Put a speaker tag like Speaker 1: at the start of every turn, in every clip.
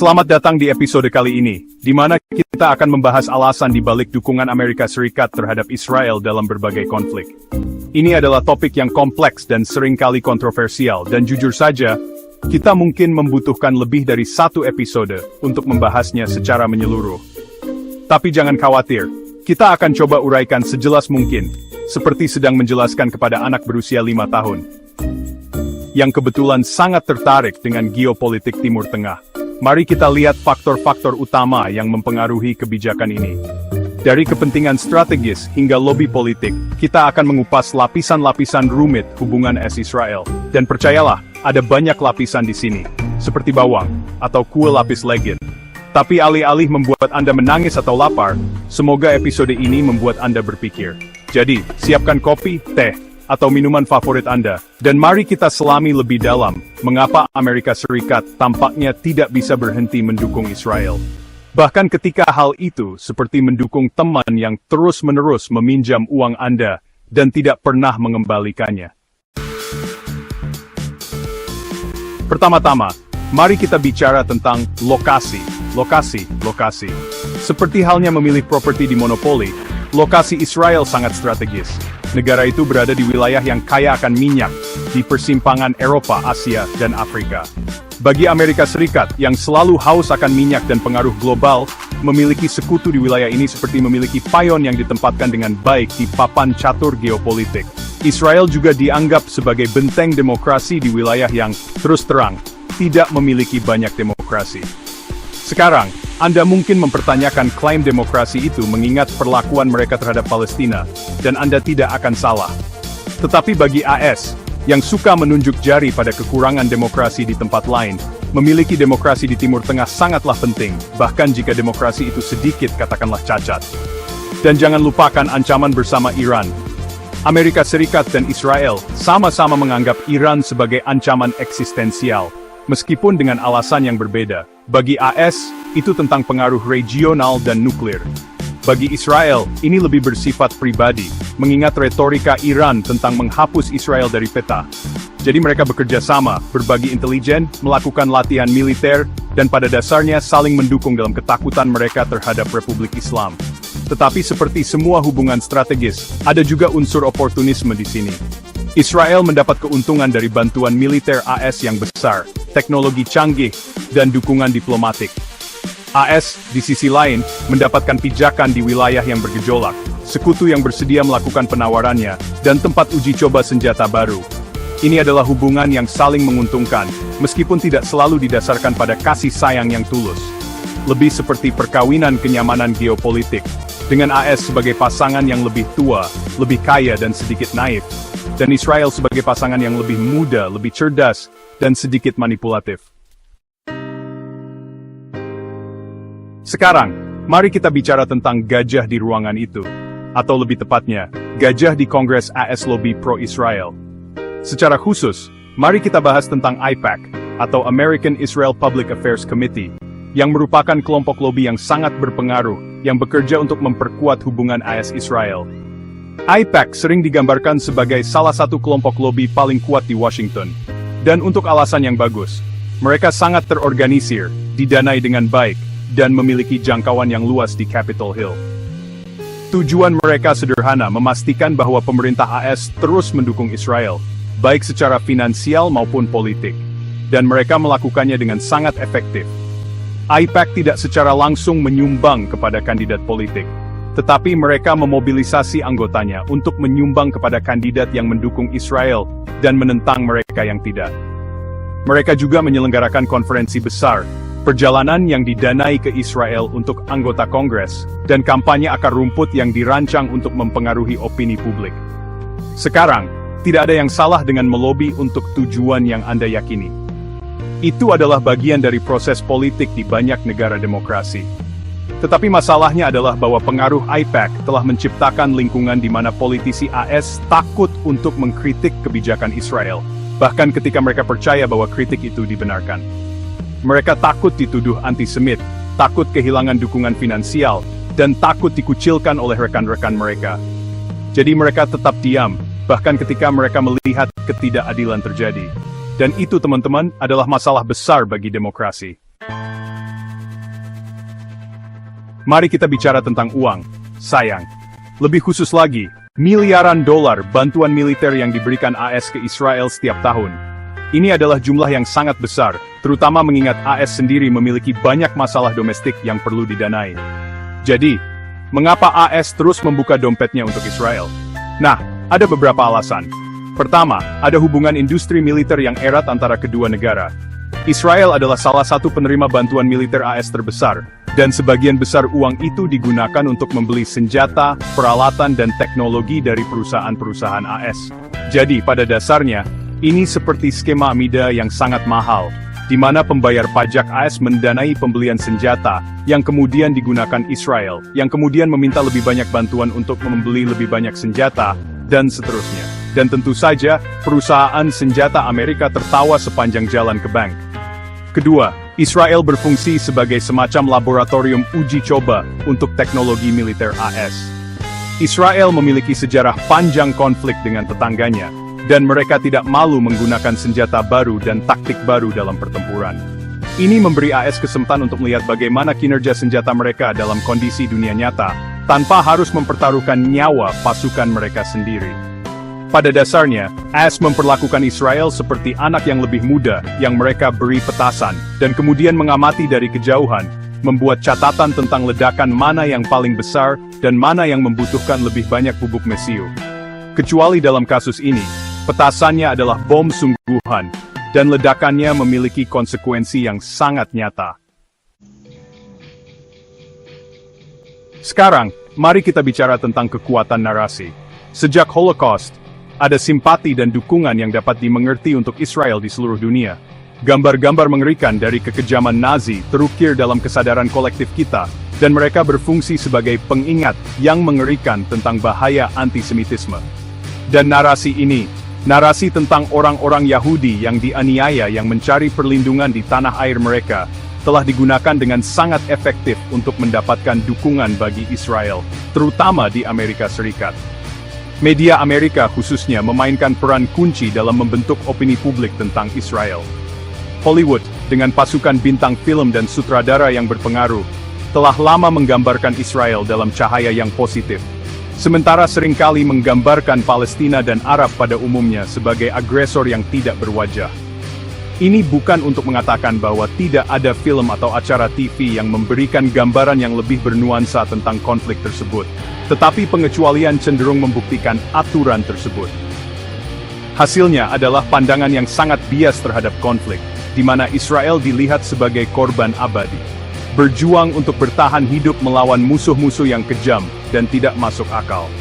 Speaker 1: Selamat datang di episode kali ini, di mana kita akan membahas alasan di balik dukungan Amerika Serikat terhadap Israel dalam berbagai konflik. Ini adalah topik yang kompleks dan seringkali kontroversial, dan jujur saja, kita mungkin membutuhkan lebih dari satu episode untuk membahasnya secara menyeluruh. Tapi jangan khawatir, kita akan coba uraikan sejelas mungkin, seperti sedang menjelaskan kepada anak berusia 5 tahun. Yang kebetulan sangat tertarik dengan geopolitik Timur Tengah. Mari kita lihat faktor-faktor utama yang mempengaruhi kebijakan ini. Dari kepentingan strategis hingga lobi politik, kita akan mengupas lapisan-lapisan rumit hubungan Israel. Dan percayalah, ada banyak lapisan di sini, seperti bawang, atau kue lapis legend. Tapi alih-alih membuat Anda menangis atau lapar, semoga episode ini membuat Anda berpikir. Jadi, siapkan kopi, teh, atau minuman favorit Anda, dan mari kita selami lebih dalam, mengapa Amerika Serikat tampaknya tidak bisa berhenti mendukung Israel. Bahkan ketika hal itu seperti mendukung teman yang terus-menerus meminjam uang Anda, dan tidak pernah mengembalikannya. Pertama-tama, mari kita bicara tentang lokasi. Seperti halnya memilih properti di monopoli, lokasi Israel sangat strategis. Negara itu berada di wilayah yang kaya akan minyak, di persimpangan Eropa, Asia, dan Afrika. Bagi Amerika Serikat, yang selalu haus akan minyak dan pengaruh global, memiliki sekutu di wilayah ini seperti memiliki payon yang ditempatkan dengan baik di papan catur geopolitik. Israel juga dianggap sebagai benteng demokrasi di wilayah yang, terus terang, tidak memiliki banyak demokrasi. Sekarang, Anda mungkin mempertanyakan klaim demokrasi itu mengingat perlakuan mereka terhadap Palestina, dan Anda tidak akan salah. Tetapi bagi AS, yang suka menunjuk jari pada kekurangan demokrasi di tempat lain, memiliki demokrasi di Timur Tengah sangatlah penting, bahkan jika demokrasi itu sedikit katakanlah cacat. Dan jangan lupakan ancaman bersama Iran. Amerika Serikat dan Israel sama-sama menganggap Iran sebagai ancaman eksistensial, meskipun dengan alasan yang berbeda. Bagi AS, itu tentang pengaruh regional dan nuklir. Bagi Israel, ini lebih bersifat pribadi, mengingat retorika Iran tentang menghapus Israel dari peta. Jadi mereka bekerja sama, berbagi intelijen, melakukan latihan militer, dan pada dasarnya saling mendukung dalam ketakutan mereka terhadap Republik Islam. Tetapi seperti semua hubungan strategis, ada juga unsur oportunisme di sini. Israel mendapat keuntungan dari bantuan militer AS yang besar, teknologi canggih, dan dukungan diplomatik. AS, di sisi lain, mendapatkan pijakan di wilayah yang bergejolak, sekutu yang bersedia melakukan penawarannya, dan tempat uji coba senjata baru. Ini adalah hubungan yang saling menguntungkan, meskipun tidak selalu didasarkan pada kasih sayang yang tulus. Lebih seperti perkawinan kenyamanan geopolitik, dengan AS sebagai pasangan yang lebih tua, lebih kaya dan sedikit naif, dan Israel sebagai pasangan yang lebih muda, lebih cerdas, dan sedikit manipulatif. Sekarang, mari kita bicara tentang gajah di ruangan itu. Atau lebih tepatnya, gajah di Kongres AS Lobby Pro-Israel. Secara khusus, mari kita bahas tentang AIPAC, atau American Israel Public Affairs Committee, yang merupakan kelompok lobi yang sangat berpengaruh, yang bekerja untuk memperkuat hubungan AS-Israel. AIPAC sering digambarkan sebagai salah satu kelompok lobi paling kuat di Washington. Dan untuk alasan yang bagus, mereka sangat terorganisir, didanai dengan baik, dan memiliki jangkauan yang luas di Capitol Hill. Tujuan mereka sederhana, memastikan bahwa pemerintah AS terus mendukung Israel, baik secara finansial maupun politik. Dan mereka melakukannya dengan sangat efektif. AIPAC tidak secara langsung menyumbang kepada kandidat politik, tetapi mereka memobilisasi anggotanya untuk menyumbang kepada kandidat yang mendukung Israel dan menentang mereka yang tidak. Mereka juga menyelenggarakan konferensi besar, perjalanan yang didanai ke Israel untuk anggota Kongres, dan kampanye akar rumput yang dirancang untuk mempengaruhi opini publik. Sekarang, tidak ada yang salah dengan melobi untuk tujuan yang Anda yakini. Itu adalah bagian dari proses politik di banyak negara demokrasi. Tetapi masalahnya adalah bahwa pengaruh AIPAC telah menciptakan lingkungan di mana politisi AS takut untuk mengkritik kebijakan Israel, bahkan ketika mereka percaya bahwa kritik itu dibenarkan. Mereka takut dituduh antisemit, takut kehilangan dukungan finansial, dan takut dikucilkan oleh rekan-rekan mereka. Jadi mereka tetap diam, bahkan ketika mereka melihat ketidakadilan terjadi. Dan itu teman-teman adalah masalah besar bagi demokrasi. mari kita bicara tentang uang. Sayang. Lebih khusus lagi, miliaran dolar bantuan militer yang diberikan AS ke Israel setiap tahun. Ini adalah jumlah yang sangat besar, terutama mengingat AS sendiri memiliki banyak masalah domestik yang perlu didanai. Jadi, mengapa AS terus membuka dompetnya untuk Israel? Nah, ada beberapa alasan. Pertama, ada hubungan industri militer yang erat antara kedua negara. Israel adalah salah satu penerima bantuan militer AS terbesar, dan sebagian besar uang itu digunakan untuk membeli senjata, peralatan dan teknologi dari perusahaan-perusahaan AS. Jadi, pada dasarnya, ini seperti skema Amida yang sangat mahal, di mana pembayar pajak AS mendanai pembelian senjata, yang kemudian digunakan Israel, yang kemudian meminta lebih banyak bantuan untuk membeli lebih banyak senjata, dan seterusnya. Dan tentu saja, perusahaan senjata Amerika tertawa sepanjang jalan ke bank. Kedua, Israel berfungsi sebagai semacam laboratorium uji coba untuk teknologi militer AS. Israel memiliki sejarah panjang konflik dengan tetangganya, dan mereka tidak malu menggunakan senjata baru dan taktik baru dalam pertempuran. Ini memberi AS kesempatan untuk melihat bagaimana kinerja senjata mereka dalam kondisi dunia nyata, tanpa harus mempertaruhkan nyawa pasukan mereka sendiri. Pada dasarnya, AS memperlakukan Israel seperti anak yang lebih muda yang mereka beri petasan, dan kemudian mengamati dari kejauhan, membuat catatan tentang ledakan mana yang paling besar, dan mana yang membutuhkan lebih banyak bubuk mesiu. Kecuali dalam kasus ini, petasannya adalah bom sungguhan, dan ledakannya memiliki konsekuensi yang sangat nyata. Sekarang, mari kita bicara tentang kekuatan narasi. Sejak Holocaust, ada simpati dan dukungan yang dapat dimengerti untuk Israel di seluruh dunia. Gambar-gambar mengerikan dari kekejaman Nazi terukir dalam kesadaran kolektif kita, dan mereka berfungsi sebagai pengingat yang mengerikan tentang bahaya antisemitisme. Dan narasi ini, narasi tentang orang-orang Yahudi yang dianiaya yang mencari perlindungan di tanah air mereka, telah digunakan dengan sangat efektif untuk mendapatkan dukungan bagi Israel, terutama di Amerika Serikat. Media Amerika khususnya memainkan peran kunci dalam membentuk opini publik tentang Israel. Hollywood, dengan pasukan bintang film dan sutradara yang berpengaruh, telah lama menggambarkan Israel dalam cahaya yang positif, sementara seringkali menggambarkan Palestina dan Arab pada umumnya sebagai agresor yang tidak berwajah. Ini bukan untuk mengatakan bahwa tidak ada film atau acara TV yang memberikan gambaran yang lebih bernuansa tentang konflik tersebut, tetapi pengecualian cenderung membuktikan aturan tersebut. Hasilnya adalah pandangan yang sangat bias terhadap konflik, di mana Israel dilihat sebagai korban abadi, berjuang untuk bertahan hidup melawan musuh-musuh yang kejam dan tidak masuk akal.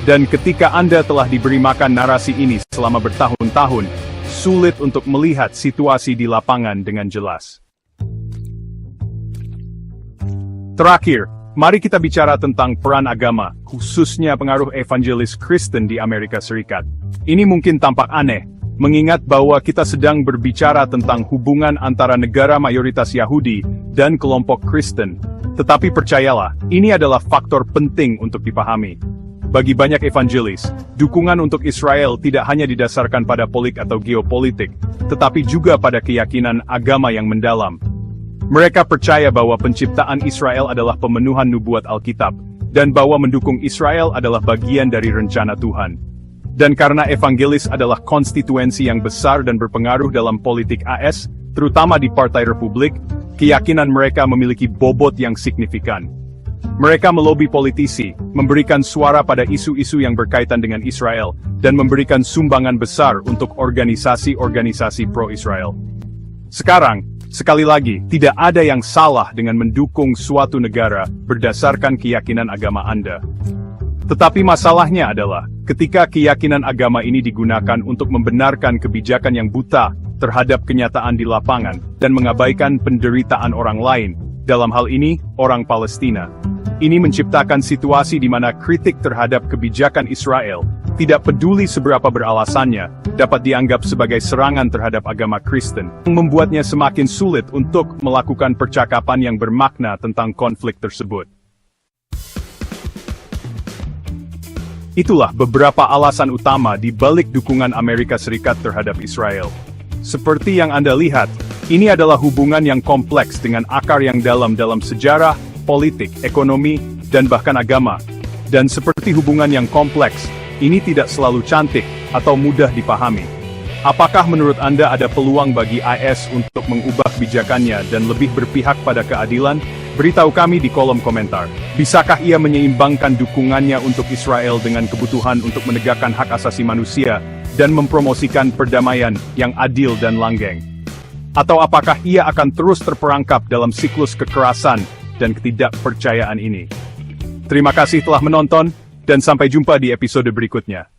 Speaker 1: Dan ketika Anda telah diberi makan narasi ini selama bertahun-tahun, sulit untuk melihat situasi di lapangan dengan jelas. Terakhir, mari kita bicara tentang peran agama, khususnya pengaruh evangelis Kristen di Amerika Serikat. Ini mungkin tampak aneh, mengingat bahwa kita sedang berbicara tentang hubungan antara negara mayoritas Yahudi dan kelompok Kristen. Tetapi percayalah, ini adalah faktor penting untuk dipahami. Bagi banyak evangelis, dukungan untuk Israel tidak hanya didasarkan pada politik atau geopolitik, tetapi juga pada keyakinan agama yang mendalam. Mereka percaya bahwa penciptaan Israel adalah pemenuhan nubuat Alkitab, dan bahwa mendukung Israel adalah bagian dari rencana Tuhan. Dan karena evangelis adalah konstituensi yang besar dan berpengaruh dalam politik AS, terutama di Partai Republik, keyakinan mereka memiliki bobot yang signifikan. Mereka melobi politisi, memberikan suara pada isu-isu yang berkaitan dengan Israel, dan memberikan sumbangan besar untuk organisasi-organisasi pro-Israel. Sekarang, sekali lagi, tidak ada yang salah dengan mendukung suatu negara berdasarkan keyakinan agama Anda. Tetapi masalahnya adalah, ketika keyakinan agama ini digunakan untuk membenarkan kebijakan yang buta terhadap kenyataan di lapangan, dan mengabaikan penderitaan orang lain, dalam hal ini, orang Palestina. Ini menciptakan situasi di mana kritik terhadap kebijakan Israel, tidak peduli seberapa beralasannya, dapat dianggap sebagai serangan terhadap agama Kristen, yang membuatnya semakin sulit untuk melakukan percakapan yang bermakna tentang konflik tersebut. Itulah beberapa alasan utama di balik dukungan Amerika Serikat terhadap Israel. Seperti yang Anda lihat, ini adalah hubungan yang kompleks dengan akar yang dalam sejarah, politik, ekonomi, dan bahkan agama. Dan seperti hubungan yang kompleks, ini tidak selalu cantik atau mudah dipahami. Apakah menurut Anda ada peluang bagi AS untuk mengubah kebijakannya dan lebih berpihak pada keadilan? Beritahu kami di kolom komentar. Bisakah ia menyeimbangkan dukungannya untuk Israel dengan kebutuhan untuk menegakkan hak asasi manusia dan mempromosikan perdamaian yang adil dan langgeng? Atau apakah ia akan terus terperangkap dalam siklus kekerasan dan ketidakpercayaan ini? Terima kasih telah menonton, dan sampai jumpa di episode berikutnya.